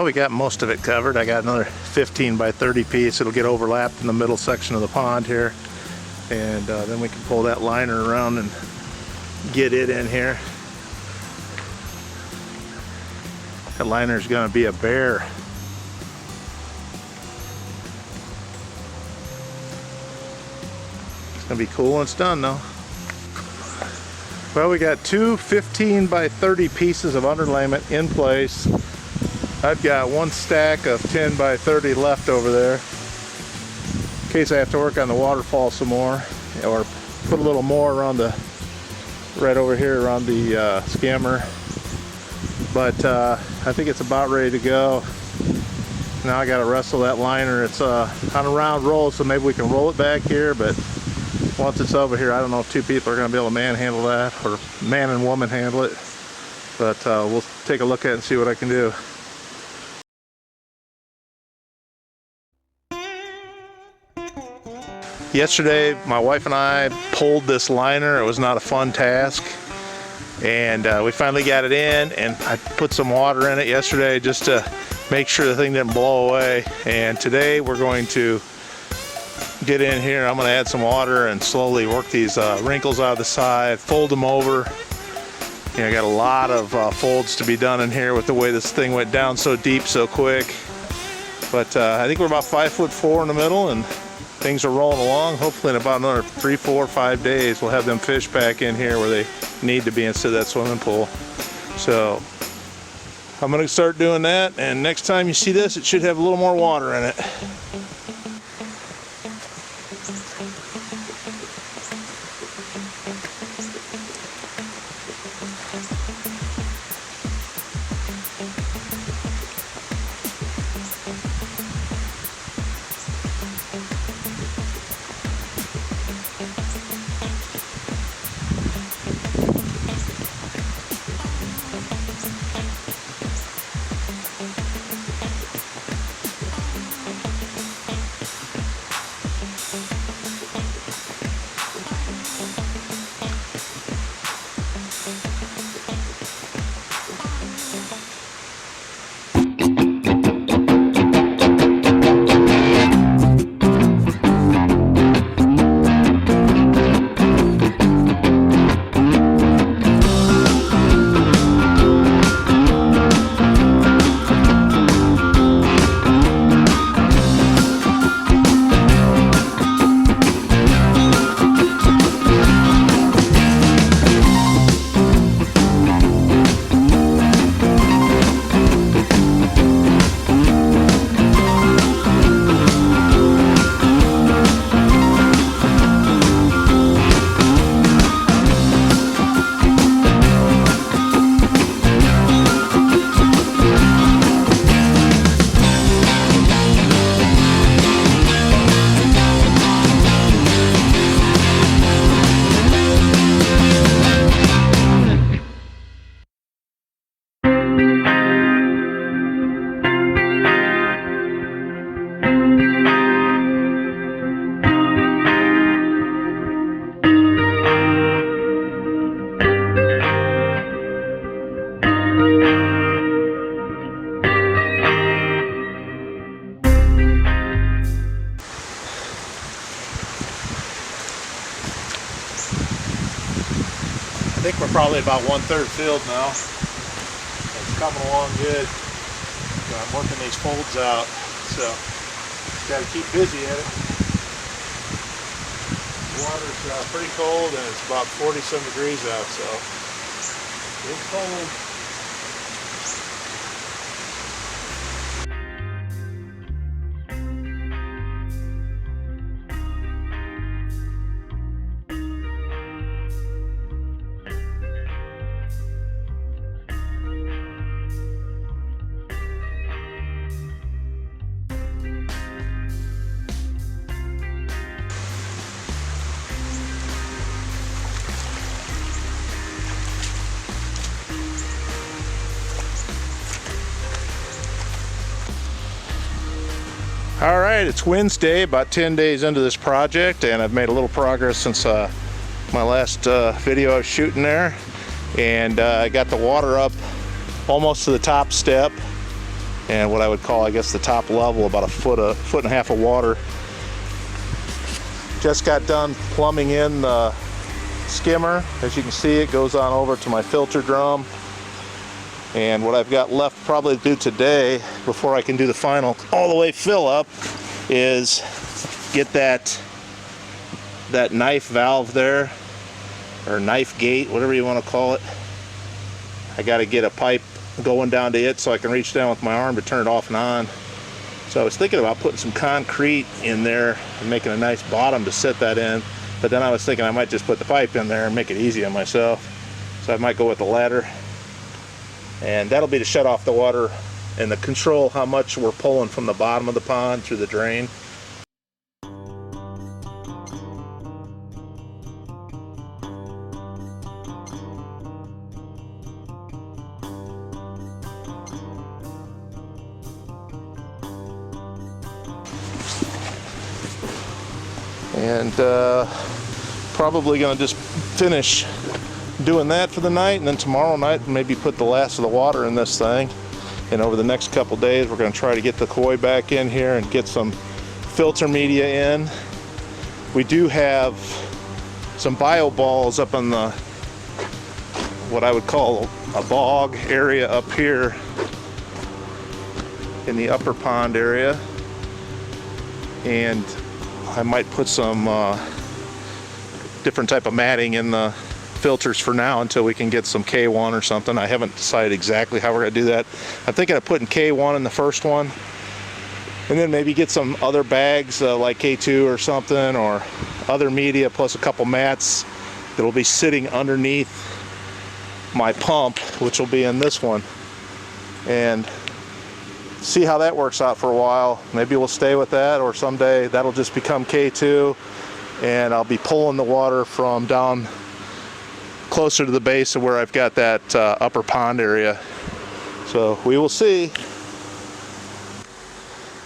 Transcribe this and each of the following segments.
we got most of it covered. I got another 15 by 30 piece. It'll get overlapped in the middle section of the pond here. And then we can pull that liner around and get it in here. That liner is going to be a bear. It's going to be cool when it's done though. Well, we got two 15 by 30 pieces of underlayment in place. I've got one stack of 10 by 30 left over there in case I have to work on the waterfall some more, or put a little more around the, right over here around the skimmer. But I think it's about ready to go. Now I got to wrestle that liner. It's on a round roll, so maybe we can roll it back here, but once it's over here, I don't know if two people are going to be able to manhandle that, or man and woman handle it. But we'll take a look at it and see what I can do. Yesterday, my wife and I pulled this liner. It was not a fun task. And we finally got it in, and I put some water in it yesterday just to make sure the thing didn't blow away. And today we're going to get in here. I'm going to add some water and slowly work these wrinkles out of the side, fold them over. You know, I got a lot of folds to be done in here with the way this thing went down so deep so quick. But I think we're about 5'4" in the middle, and things are rolling along. Hopefully in about another 3, 4, 5 days we'll have them fish back in here where they need to be instead of that swimming pool. So I'm going to start doing that, and next time you see this, it should have a little more water in it. I think we're probably about 1/3 filled now. It's coming along good. I'm working these folds out, so got to keep busy at it. The water's pretty cold, and it's about 40-some degrees out, so it's cold. All right, it's Wednesday, about 10 days into this project, and I've made a little progress since my last video I was shooting there. And I got the water up almost to the top step, and what I would call, I guess, the top level, about a foot and a half of water. Just got done plumbing in the skimmer. As you can see, it goes on over to my filter drum. And what I've got left probably to do today, before I can do the final all the way fill up, is get that knife valve there, or knife gate, whatever you want to call it. I got to get a pipe going down to it so I can reach down with my arm to turn it off and on. So I was thinking about putting some concrete in there and making a nice bottom to set that in, but then I was thinking I might just put the pipe in there and make it easy on myself. So I might go with the ladder, and that'll be to shut off the water and to control how much we're pulling from the bottom of the pond through the drain. And probably gonna just finish doing that for the night, and then tomorrow night maybe put the last of the water in this thing. And over the next couple days, we're gonna try to get the koi back in here and get some filter media in. We do have some bio balls up in the, what I would call a bog area up here in the upper pond area, and I might put some different type of matting in the filters for now until we can get some K1 or something. I haven't decided exactly how we're going to do that. I'm thinking of putting K1 in the first one, and then maybe get some other bags like K2 or something, or other media, plus a couple mats that will be sitting underneath my pump, which will be in this one, and see how that works out for a while. Maybe we'll stay with that, or someday that'll just become K2, and I'll be pulling the water from down closer to the base of where I've got that upper pond area. So we will see.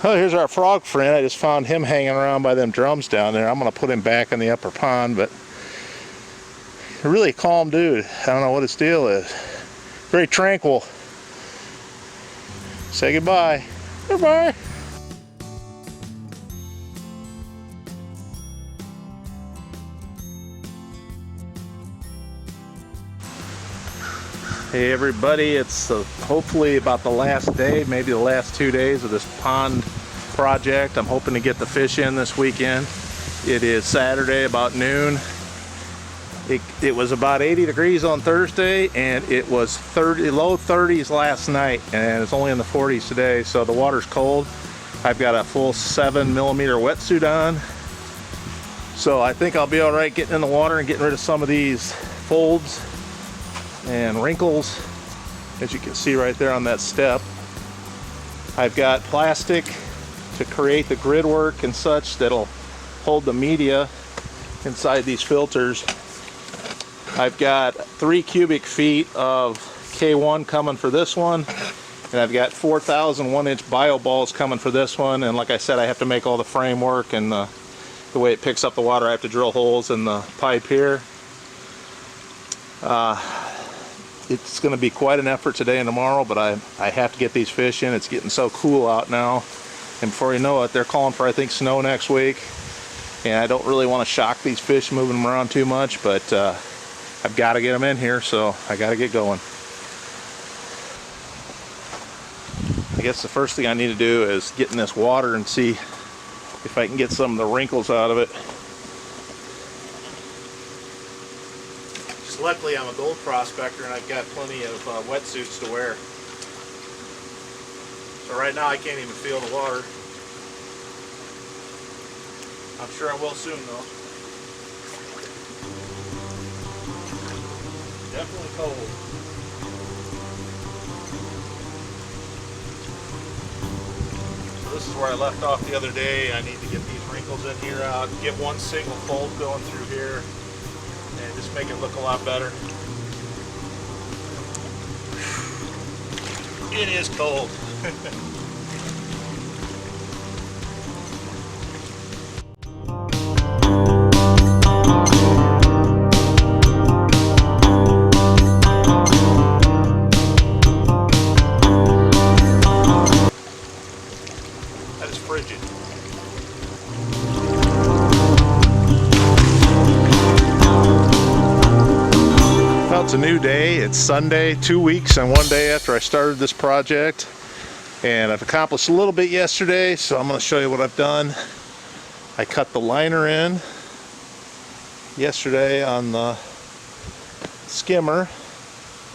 Oh, here's our frog friend. I just found him hanging around by them drums down there. I'm gonna put him back in the upper pond, but a really calm dude. I don't know what his deal is. Very tranquil. Say goodbye. Goodbye. Hey everybody, it's hopefully about the last day, maybe the last 2 days of this pond project. I'm hoping to get the fish in this weekend. It is Saturday about noon. It was about 80 degrees on Thursday, and it was low 30s last night, and it's only in the 40s today, so the water's cold. I've got a full 7mm wetsuit on, so I think I'll be all right getting in the water and getting rid of some of these folds and wrinkles, as you can see right there on that step. I've got plastic to create the grid work and such that'll hold the media inside these filters. I've got 3 cubic feet of K1 coming for this one, and I've got 4,000 1-inch bio balls coming for this one. And like I said, I have to make all the framework, and the way it picks up the water, I have to drill holes in the pipe here. It's going to be quite an effort today and tomorrow, but I have to get these fish in. It's getting so cool out now, and before you know it, they're calling for, I think, snow next week. And I don't really want to shock these fish, moving them around too much, but I've got to get them in here, so I got to get going. I guess the first thing I need to do is get in this water and see if I can get some of the wrinkles out of it. Just luckily I'm a gold prospector and I've got plenty of wetsuits to wear. So right now I can't even feel the water. I'm sure I will soon though. Definitely cold. So this is where I left off the other day. I need to get these wrinkles in here out, get one single fold going through here, and just make it look a lot better. It is cold. a new day. It's Sunday, 2 weeks and 1 day after I started this project. And I've accomplished a little bit yesterday, so I'm going to show you what I've done. I cut the liner in yesterday on the skimmer.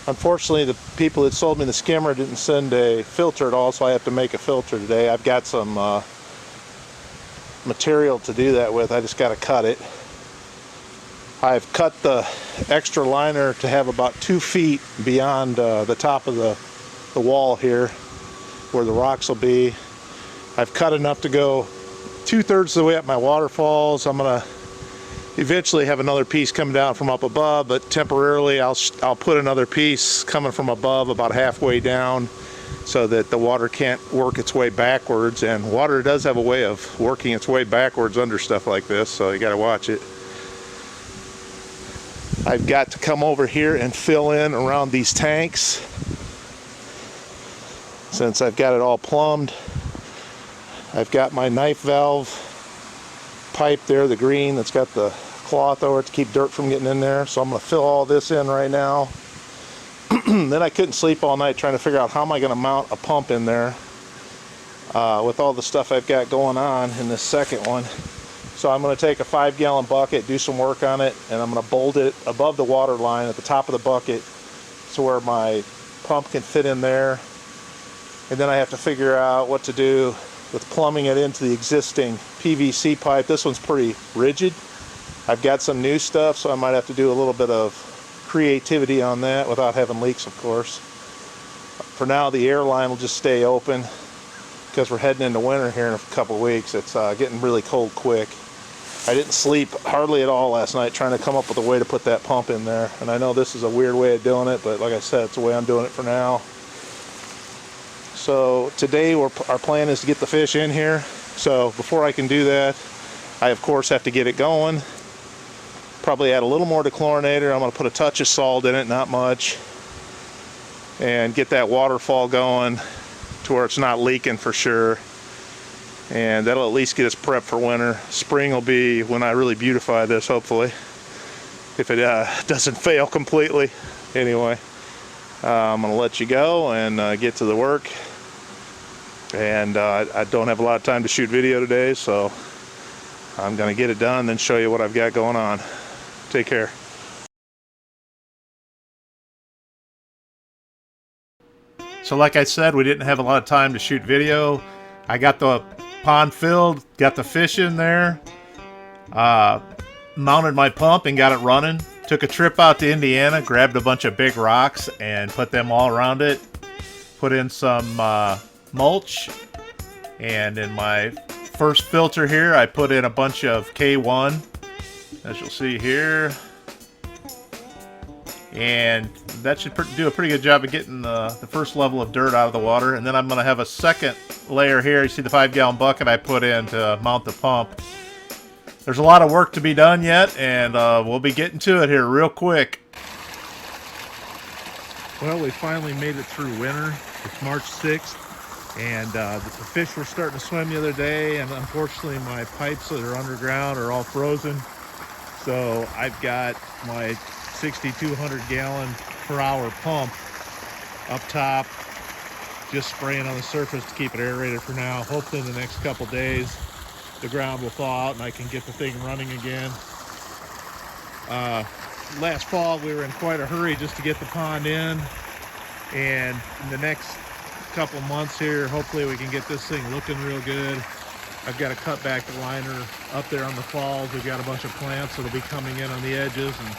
Unfortunately, the people that sold me the skimmer didn't send a filter at all, so I have to make a filter today. I've got some material to do that with. I just got to cut it. I've cut the extra liner to have about 2 feet beyond the top of the wall here where the rocks will be. I've cut enough to go 2/3 of the way up my waterfalls. I'm gonna eventually have another piece coming down from up above, but temporarily I'll put another piece coming from above about halfway down so that the water can't work its way backwards. And water does have a way of working its way backwards under stuff like this, so you got to watch it. I've got to come over here and fill in around these tanks. Since I've got it all plumbed, I've got my knife valve pipe there, the green that's got the cloth over it to keep dirt from getting in there. So I'm going to fill all this in right now. Then I couldn't sleep all night trying to figure out how am I going to mount a pump in there with all the stuff I've got going on in this second one. So I'm going to take a 5-gallon bucket, do some work on it, and I'm going to bolt it above the water line at the top of the bucket so where my pump can fit in there. And then I have to figure out what to do with plumbing it into the existing PVC pipe. This one's pretty rigid. I've got some new stuff, so I might have to do a little bit of creativity on that without having leaks, of course. For now, the air line will just stay open because we're heading into winter here in a couple of weeks. It's getting really cold quick. I didn't sleep hardly at all last night trying to come up with a way to put that pump in there. And I know this is a weird way of doing it, but like I said, it's the way I'm doing it for now. So today our plan is to get the fish in here. So before I can do that, I of course have to get it going. Probably add a little more dechlorinator. I'm going to put a touch of salt in it, not much. And get that waterfall going to where it's not leaking for sure. And that'll at least get us prepped for winter. Spring will be when I really beautify this, hopefully. If it doesn't fail completely. Anyway, I'm going to let you go and get to the work. And I don't have a lot of time to shoot video today, so I'm going to get it done and then show you what I've got going on. Take care. So like I said, we didn't have a lot of time to shoot video. I got the pond filled, got the fish in there, mounted my pump and got it running. Took a trip out to Indiana, grabbed a bunch of big rocks and put them all around it. Put in some mulch, and in my first filter here I put in a bunch of K1, as you'll see here, and that should do a pretty good job of getting the first level of dirt out of the water. And then I'm going to have a second layer here. You see the 5-gallon bucket I put in to mount the pump. There's a lot of work to be done yet, and we'll be getting to it here real quick. Well, we finally made it through winter. It's March 6th. And the fish were starting to swim the other day, and unfortunately my pipes that are underground are all frozen. So I've got my 6,200 gallon per hour pump up top, just spraying on the surface to keep it aerated for now. Hopefully in the next couple days the ground will thaw out and I can get the thing running again. Last fall we were in quite a hurry just to get the pond in, and in the next couple months here hopefully we can get this thing looking real good. I've got to cut back the liner up there on the falls. We've got a bunch of plants that'll be coming in on the edges, and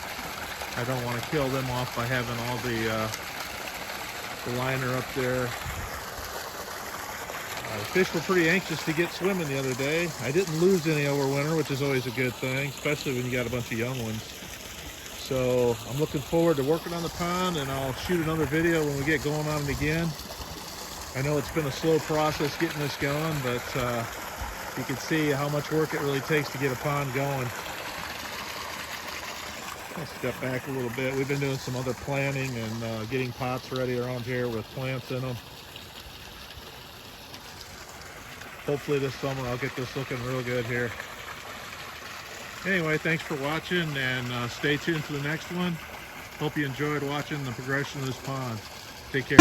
I don't want to kill them off by having all the liner up there. The fish were pretty anxious to get swimming the other day. I didn't lose any over winter, which is always a good thing, especially when you got a bunch of young ones. So I'm looking forward to working on the pond, and I'll shoot another video when we get going on it again. I know it's been a slow process getting this going, but you can see how much work it really takes to get a pond going. I'll step back a little bit. We've been doing some other planting and getting pots ready around here with plants in them. Hopefully this summer I'll get this looking real good here. Anyway, thanks for watching, and stay tuned for the next one. Hope you enjoyed watching the progression of this pond. Take care.